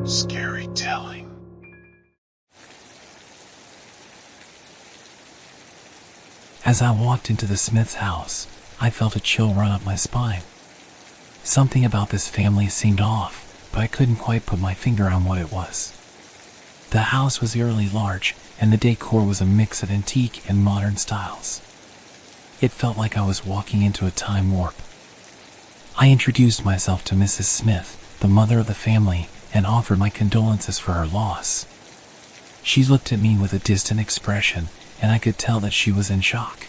Scary telling. As I walked into the Smith's house, I felt a chill run up my spine. Something about this family seemed off, but I couldn't quite put my finger on what it was. The house was eerily large, and the decor was a mix of antique and modern styles. It felt like I was walking into a time warp. I introduced myself to Mrs. Smith, the mother of the family, and offered my condolences for her loss. She looked at me with a distant expression, and I could tell that she was in shock.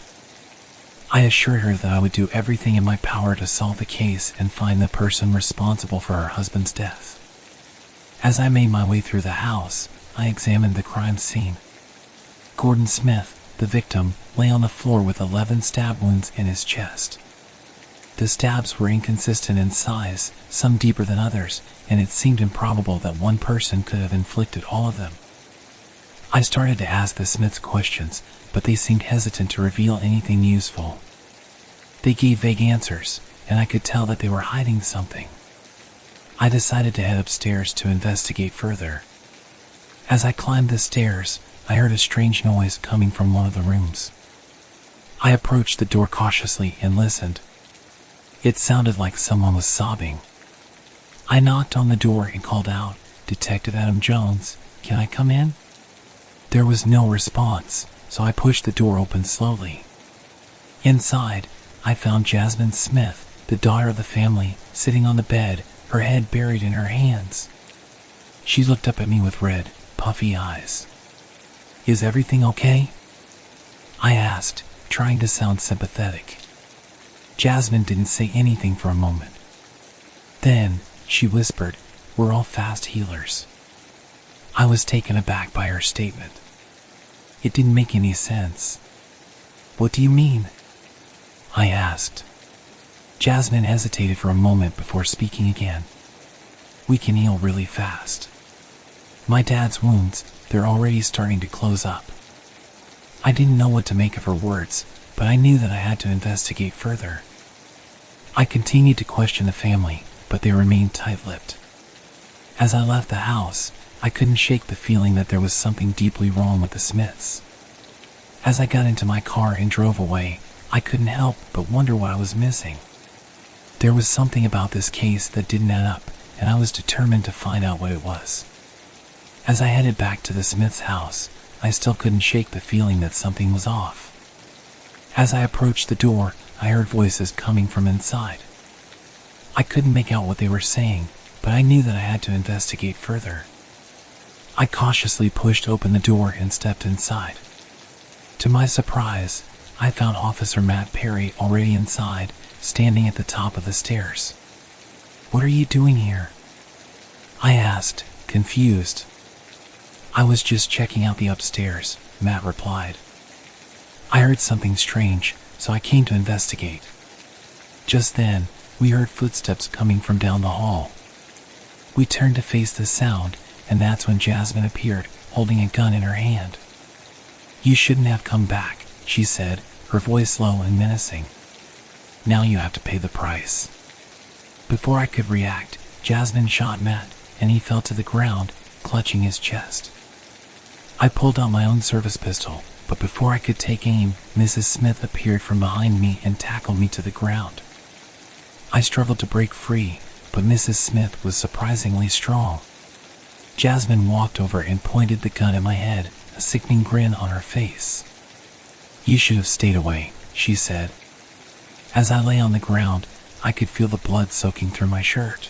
I assured her that I would do everything in my power to solve the case and find the person responsible for her husband's death. As I made my way through the house, I examined the crime scene. Gordon Smith, the victim, lay on the floor with 11 stab wounds in his chest. The stabs were inconsistent in size, some deeper than others, and it seemed improbable that one person could have inflicted all of them. I started to ask the Smiths questions, but they seemed hesitant to reveal anything useful. They gave vague answers, and I could tell that they were hiding something. I decided to head upstairs to investigate further. As I climbed the stairs, I heard a strange noise coming from one of the rooms. I approached the door cautiously and listened. It sounded like someone was sobbing. I knocked on the door and called out, "Detective Adam Jones, can I come in?" There was no response, so I pushed the door open slowly. Inside, I found Jasmine Smith, the daughter of the family, sitting on the bed, her head buried in her hands. She looked up at me with red, puffy eyes. "Is everything okay?" I asked, trying to sound sympathetic. Jasmine didn't say anything for a moment. Then, she whispered, "We're all fast healers." I was taken aback by her statement. It didn't make any sense. "What do you mean?" I asked. Jasmine hesitated for a moment before speaking again. "We can heal really fast. My dad's wounds, they're already starting to close up." I didn't know what to make of her words, but I knew that I had to investigate further. I continued to question the family, but they remained tight-lipped. As I left the house, I couldn't shake the feeling that there was something deeply wrong with the Smiths. As I got into my car and drove away, I couldn't help but wonder what I was missing. There was something about this case that didn't add up, and I was determined to find out what it was. As I headed back to the Smiths' house, I still couldn't shake the feeling that something was off. As I approached the door, I heard voices coming from inside. I couldn't make out what they were saying, but I knew that I had to investigate further. I cautiously pushed open the door and stepped inside. To my surprise, I found Officer Matt Perry already inside, standing at the top of the stairs. "What are you doing here?" I asked, confused. "I was just checking out the upstairs," Matt replied. "I heard something strange, so I came to investigate." Just then, we heard footsteps coming from down the hall. We turned to face the sound, and that's when Jasmine appeared, holding a gun in her hand. "You shouldn't have come back," she said, her voice low and menacing. "Now you have to pay the price." Before I could react, Jasmine shot Matt, and he fell to the ground, clutching his chest. I pulled out my own service pistol, but before I could take aim, Mrs. Smith appeared from behind me and tackled me to the ground. I struggled to break free, but Mrs. Smith was surprisingly strong. Jasmine walked over and pointed the gun at my head, a sickening grin on her face. "You should have stayed away," she said. As I lay on the ground, I could feel the blood soaking through my shirt.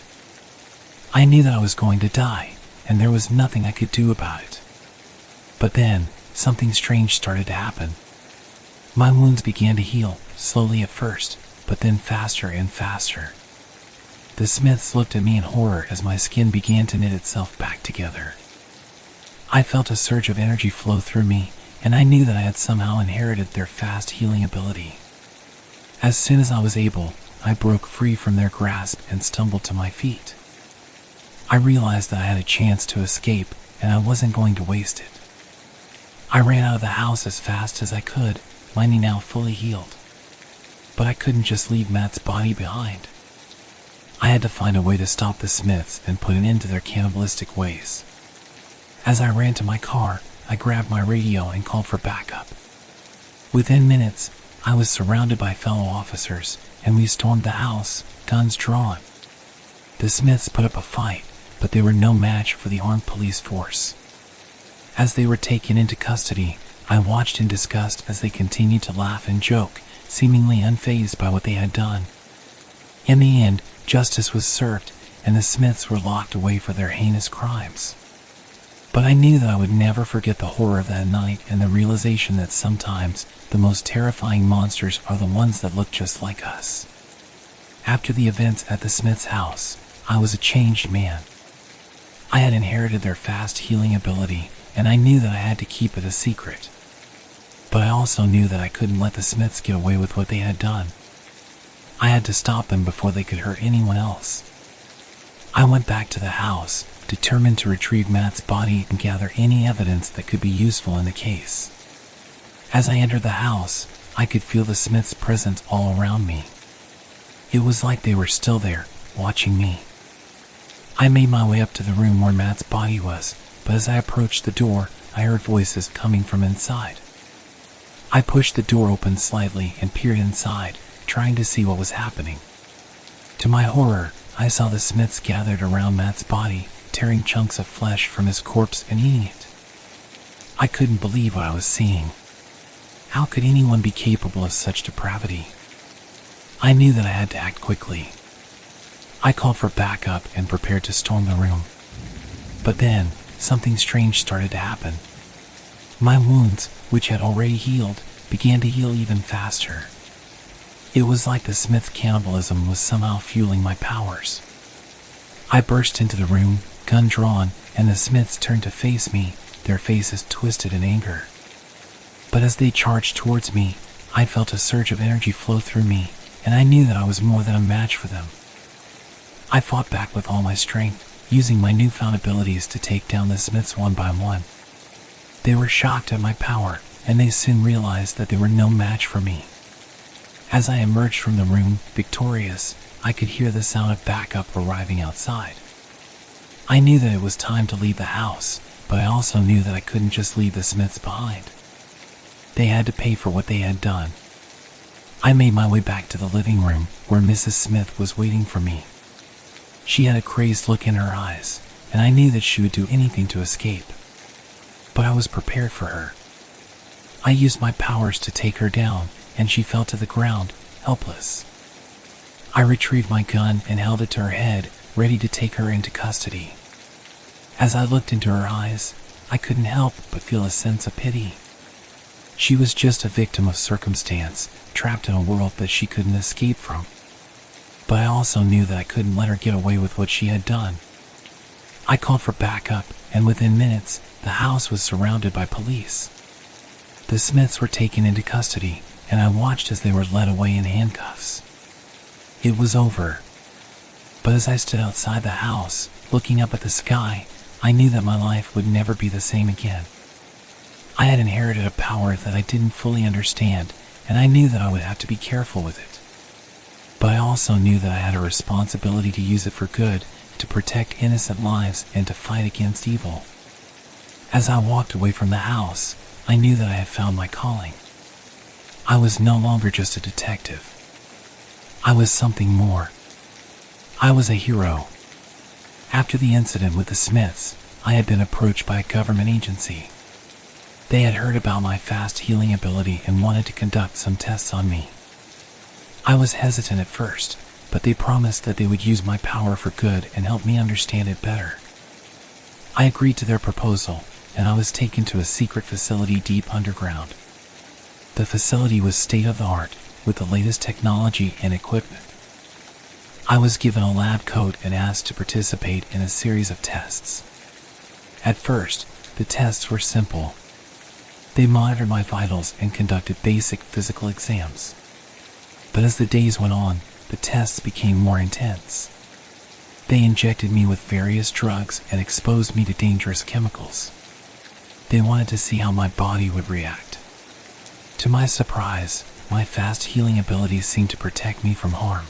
I knew that I was going to die, and there was nothing I could do about it. But then, something strange started to happen. My wounds began to heal, slowly at first, but then faster and faster. The Smiths looked at me in horror as my skin began to knit itself back together. I felt a surge of energy flow through me, and I knew that I had somehow inherited their fast healing ability. As soon as I was able, I broke free from their grasp and stumbled to my feet. I realized that I had a chance to escape, and I wasn't going to waste it. I ran out of the house as fast as I could, my knee now fully healed. But I couldn't just leave Matt's body behind. I had to find a way to stop the Smiths and put an end to their cannibalistic ways. As I ran to my car, I grabbed my radio and called for backup. Within minutes, I was surrounded by fellow officers, and we stormed the house, guns drawn. The Smiths put up a fight, but they were no match for the armed police force. As they were taken into custody, I watched in disgust as they continued to laugh and joke, seemingly unfazed by what they had done. In the end, justice was served, and the Smiths were locked away for their heinous crimes. But I knew that I would never forget the horror of that night and the realization that sometimes the most terrifying monsters are the ones that look just like us. After the events at the Smiths' house, I was a changed man. I had inherited their fast healing ability, and I knew that I had to keep it a secret. But I also knew that I couldn't let the Smiths get away with what they had done. I had to stop them before they could hurt anyone else. I went back to the house, determined to retrieve Matt's body and gather any evidence that could be useful in the case. As I entered the house, I could feel the Smiths' presence all around me. It was like they were still there, watching me. I made my way up to the room where Matt's body was, but as I approached the door, I heard voices coming from inside. I pushed the door open slightly and peered inside, trying to see what was happening. To my horror, I saw the Smiths gathered around Matt's body, tearing chunks of flesh from his corpse and eating it. I couldn't believe what I was seeing. How could anyone be capable of such depravity? I knew that I had to act quickly. I called for backup and prepared to storm the room. But then, something strange started to happen. My wounds, which had already healed, began to heal even faster. It was like the Smiths' cannibalism was somehow fueling my powers. I burst into the room, gun drawn, and the Smiths turned to face me, their faces twisted in anger. But as they charged towards me, I felt a surge of energy flow through me, and I knew that I was more than a match for them. I fought back with all my strength, using my newfound abilities to take down the Smiths one by one. They were shocked at my power, and they soon realized that they were no match for me. As I emerged from the room, victorious, I could hear the sound of backup arriving outside. I knew that it was time to leave the house, but I also knew that I couldn't just leave the Smiths behind. They had to pay for what they had done. I made my way back to the living room, where Mrs. Smith was waiting for me. She had a crazed look in her eyes, and I knew that she would do anything to escape. But I was prepared for her. I used my powers to take her down, and she fell to the ground, helpless. I retrieved my gun and held it to her head, ready to take her into custody. As I looked into her eyes, I couldn't help but feel a sense of pity. She was just a victim of circumstance, trapped in a world that she couldn't escape from. But I also knew that I couldn't let her get away with what she had done. I called for backup, and within minutes, the house was surrounded by police. The Smiths were taken into custody, and I watched as they were led away in handcuffs. It was over. But as I stood outside the house, looking up at the sky, I knew that my life would never be the same again. I had inherited a power that I didn't fully understand, and I knew that I would have to be careful with it. But I also knew that I had a responsibility to use it for good, to protect innocent lives and to fight against evil. As I walked away from the house, I knew that I had found my calling. I was no longer just a detective. I was something more. I was a hero. After the incident with the Smiths, I had been approached by a government agency. They had heard about my fast healing ability and wanted to conduct some tests on me. I was hesitant at first, but they promised that they would use my power for good and help me understand it better. I agreed to their proposal, and I was taken to a secret facility deep underground. The facility was state-of-the-art, with the latest technology and equipment. I was given a lab coat and asked to participate in a series of tests. At first, the tests were simple. They monitored my vitals and conducted basic physical exams. But as the days went on, the tests became more intense. They injected me with various drugs and exposed me to dangerous chemicals. They wanted to see how my body would react. To my surprise, my fast healing abilities seemed to protect me from harm.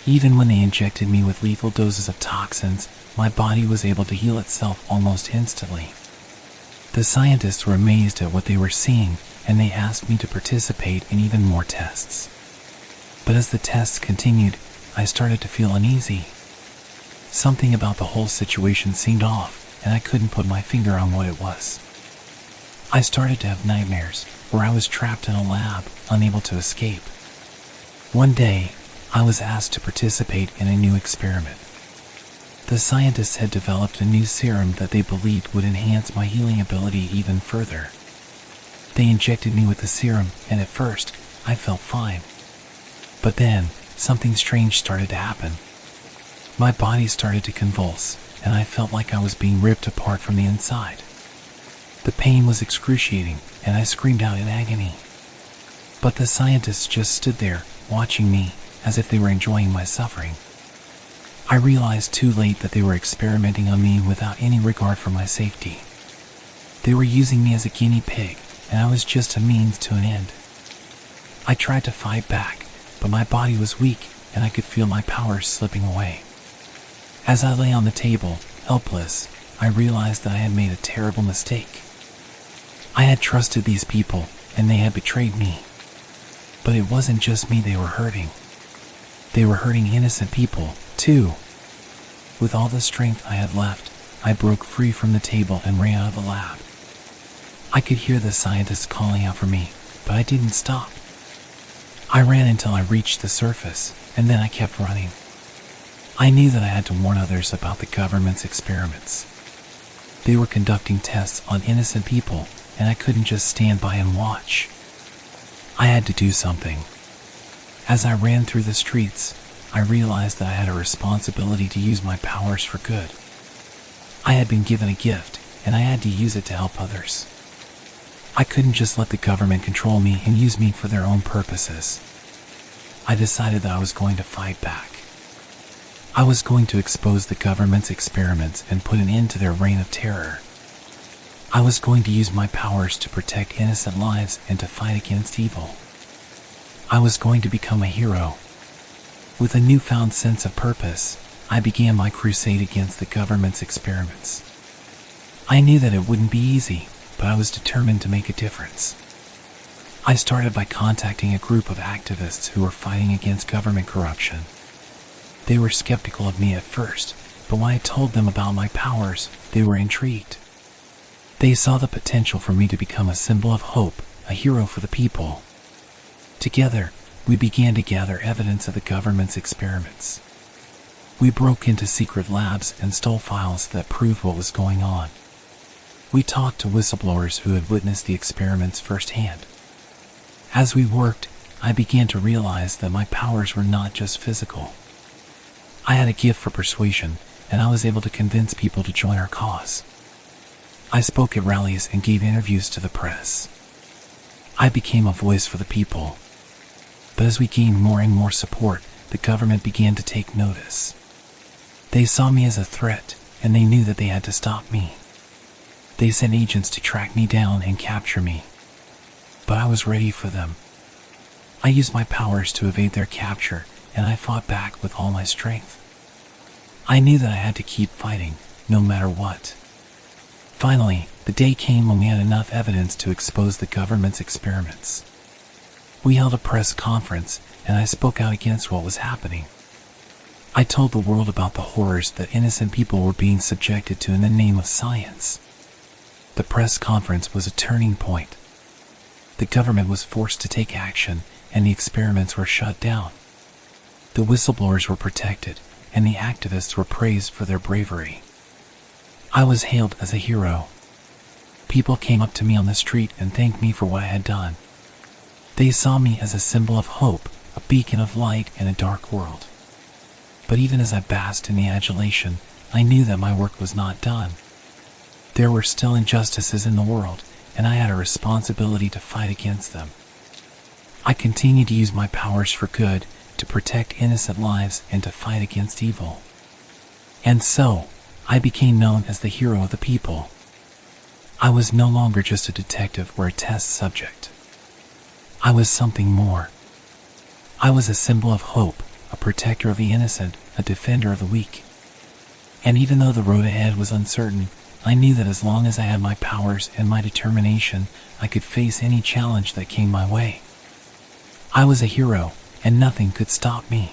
Even when they injected me with lethal doses of toxins, my body was able to heal itself almost instantly. The scientists were amazed at what they were seeing, and they asked me to participate in even more tests. But as the tests continued, I started to feel uneasy. Something about the whole situation seemed off, and I couldn't put my finger on what it was. I started to have nightmares, where I was trapped in a lab, unable to escape. One day, I was asked to participate in a new experiment. The scientists had developed a new serum that they believed would enhance my healing ability even further. They injected me with the serum, and at first, I felt fine. But then, something strange started to happen. My body started to convulse, and I felt like I was being ripped apart from the inside. The pain was excruciating, and I screamed out in agony. But the scientists just stood there, watching me, as if they were enjoying my suffering. I realized too late that they were experimenting on me without any regard for my safety. They were using me as a guinea pig, and I was just a means to an end. I tried to fight back, but my body was weak, and I could feel my powers slipping away. As I lay on the table, helpless, I realized that I had made a terrible mistake. I had trusted these people, and they had betrayed me. But it wasn't just me they were hurting. They were hurting innocent people, too. With all the strength I had left, I broke free from the table and ran out of the lab. I could hear the scientists calling out for me, but I didn't stop. I ran until I reached the surface, and then I kept running. I knew that I had to warn others about the government's experiments. They were conducting tests on innocent people, and I couldn't just stand by and watch. I had to do something. As I ran through the streets, I realized that I had a responsibility to use my powers for good. I had been given a gift, and I had to use it to help others. I couldn't just let the government control me and use me for their own purposes. I decided that I was going to fight back. I was going to expose the government's experiments and put an end to their reign of terror. I was going to use my powers to protect innocent lives and to fight against evil. I was going to become a hero. With a newfound sense of purpose, I began my crusade against the government's experiments. I knew that it wouldn't be easy, but I was determined to make a difference. I started by contacting a group of activists who were fighting against government corruption. They were skeptical of me at first, but when I told them about my powers, they were intrigued. They saw the potential for me to become a symbol of hope, a hero for the people. Together, we began to gather evidence of the government's experiments. We broke into secret labs and stole files that proved what was going on. We talked to whistleblowers who had witnessed the experiments firsthand. As we worked, I began to realize that my powers were not just physical. I had a gift for persuasion, and I was able to convince people to join our cause. I spoke at rallies and gave interviews to the press. I became a voice for the people. But as we gained more and more support, the government began to take notice. They saw me as a threat, and they knew that they had to stop me. They sent agents to track me down and capture me. But I was ready for them. I used my powers to evade their capture, and I fought back with all my strength. I knew that I had to keep fighting, no matter what. Finally, the day came when we had enough evidence to expose the government's experiments. We held a press conference, and I spoke out against what was happening. I told the world about the horrors that innocent people were being subjected to in the name of science. The press conference was a turning point. The government was forced to take action, and the experiments were shut down. The whistleblowers were protected, and the activists were praised for their bravery. I was hailed as a hero. People came up to me on the street and thanked me for what I had done. They saw me as a symbol of hope, a beacon of light in a dark world. But even as I basked in the adulation, I knew that my work was not done. There were still injustices in the world, and I had a responsibility to fight against them. I continued to use my powers for good, to protect innocent lives and to fight against evil. And so, I became known as the hero of the people. I was no longer just a detective or a test subject. I was something more. I was a symbol of hope, a protector of the innocent, a defender of the weak. And even though the road ahead was uncertain, I knew that as long as I had my powers and my determination, I could face any challenge that came my way. I was a hero, and nothing could stop me.